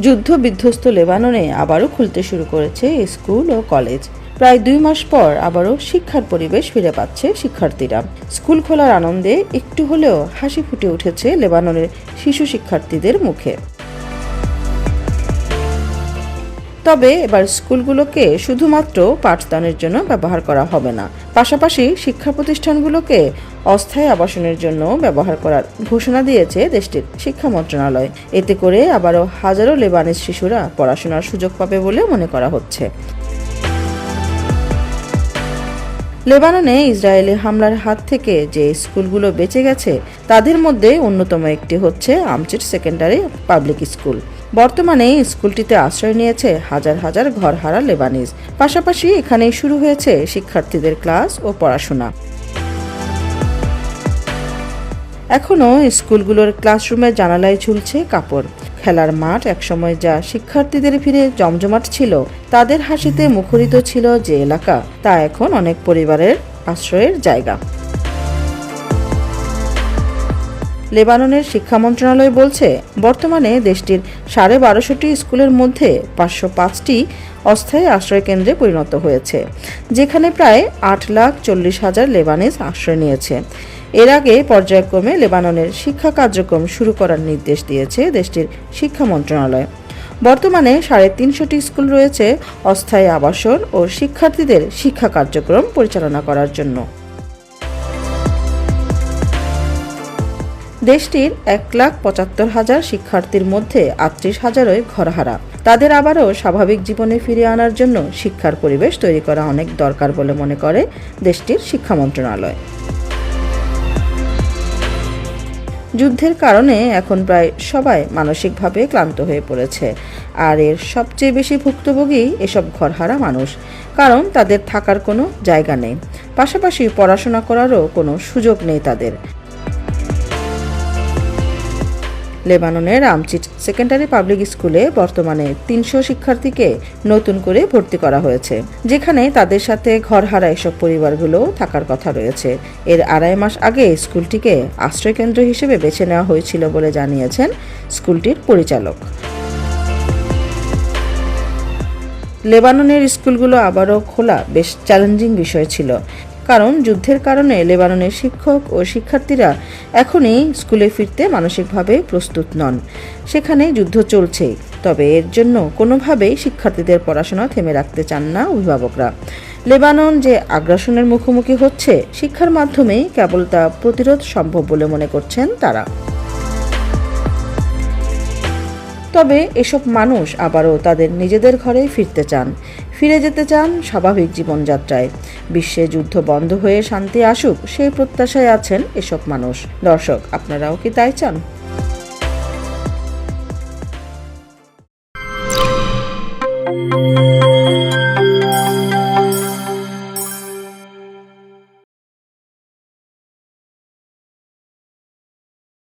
যুদ্ধ বিধ্বস্ত লেবাননে আবারও খুলতে শুরু করেছে স্কুল ও কলেজ। প্রায় 2 মাস পর আবারও শিক্ষার পরিবেশ ফিরে পাচ্ছে শিক্ষার্থীরা। স্কুল খোলার আনন্দে একটু হলেও হাসি ফুটে উঠেছে লেবাননের শিশু শিক্ষার্থীদের মুখে। তবে এবার স্কুলগুলোকে শুধুমাত্র পাঠদানের জন্য ব্যবহার করা হবে না, পাশাপাশি শিক্ষা প্রতিষ্ঠানগুলোকে অস্থায়ী আবাসনের জন্য ব্যবহার করার ঘোষণা দিয়েছে দেশটির শিক্ষা মন্ত্রণালয়। এতে করে আবারও হাজারো লেবানিজ শিশুরা পড়াশোনার সুযোগ পাবে বলে মনে করা হচ্ছে। লেবাননে ইসরায়েলি হামলার হাত থেকে যে স্কুলগুলো বেঁচে গেছে তাদের মধ্যে অন্যতম একটি হচ্ছে আমচিট সেকেন্ডারি পাবলিক স্কুল। বর্তমানে স্কুলটিতে আশ্রয় নিয়েছে হাজার হাজার ঘরহারা লেবানিজ। পাশাপাশি এখানেই শুরু হয়েছে শিক্ষার্থীদের ক্লাস ও পড়াশোনা। এখনও স্কুলগুলোর ক্লাসরুমের জানালায় ঝুলছে কাপড়। খেলার মাঠ একসময় যা শিক্ষার্থীদের ভিড়ে জমজমাট ছিল, তাদের হাসিতে মুখরিত ছিল যে এলাকা, তা এখন অনেক পরিবারের আশ্রয়ের জায়গা। লেবাননের শিক্ষা মন্ত্রণালয় বলছে, বর্তমানে দেশটির 1250টি স্কুলের মধ্যে 505টি অস্থায়ী আশ্রয় কেন্দ্রে পরিণত হয়েছে, যেখানে প্রায় 8,40,000 লেবানিজ আশ্রয় নিয়েছে। এর আগে পর্যায়ক্রমে লেবাননের শিক্ষা কার্যক্রম শুরু করার নির্দেশ দিয়েছে দেশটির শিক্ষা মন্ত্রণালয়। বর্তমানে 350টি স্কুল রয়েছে অস্থায়ী আবাসন ও শিক্ষার্থীদের শিক্ষা কার্যক্রম পরিচালনা করার জন্য। দেশটির 1,75,000 শিক্ষার্থীর মধ্যে 38,000 ঘরহারা। তাদের আবারও স্বাভাবিক জীবনে ফিরিয়ে আনার জন্য শিক্ষার পরিবেশ তৈরি করা অনেক দরকার বলে মনে করে দেশটির শিক্ষা মন্ত্রণালয়। যুদ্ধের কারণে এখন প্রায় সবাই মানসিকভাবে ক্লান্ত হয়ে পড়েছে, আর এর সবচেয়ে বেশি ভুক্তভোগী এসব ঘরহারা মানুষ, কারণ তাদের থাকার কোনো জায়গা নেই, পাশাপাশি পড়াশোনা করারও কোনো সুযোগ নেই তাদের। লেবাননের আমচিট সেকেন্ডারি পাবলিক স্কুলে বর্তমানে 300 শিক্ষার্থীকে নতুন করে ভর্তি করা হয়েছে, যেখানে তাদের সাথে ঘরহারা এসব পরিবারগুলো থাকার কথা রয়েছে। এর 2.5 মাস আগে স্কুলটিকে আশ্রয়কেন্দ্র হিসেবে বেছে নেওয়া হয়েছিল বলে জানিয়েছেন স্কুলটির পরিচালক। লেবাননের স্কুলগুলো আবারও খোলা বেশ চ্যালেঞ্জিং বিষয় ছিল, কারণ যুদ্ধের কারণে লেবাননের শিক্ষক ও শিক্ষার্থীরা এখনই স্কুলে ফিরতে মানসিকভাবে প্রস্তুত নন। সেখানে যুদ্ধ চলছেই, তবে এর জন্য কোনোভাবেই শিক্ষার্থীদের পড়াশোনা থেমে রাখতে চান না অভিভাবকরা। লেবানন যে আগ্রাসনের মুখোমুখি হচ্ছে, শিক্ষার মাধ্যমেই কেবল তা প্রতিরোধ সম্ভব বলে মনে করছেন তারা। তবে এসব মানুষ আবারও তাদের নিজেদের ঘরে ফিরতে চান, ফিরে যেতে চান স্বাভাবিক জীবনযাত্রায়। বিশ্বে যুদ্ধ বন্ধ হয়ে শান্তি আসুক, সেই প্রত্যাশায় আছেন এসব মানুষ। দর্শক, আপনারাও কি তাই চান?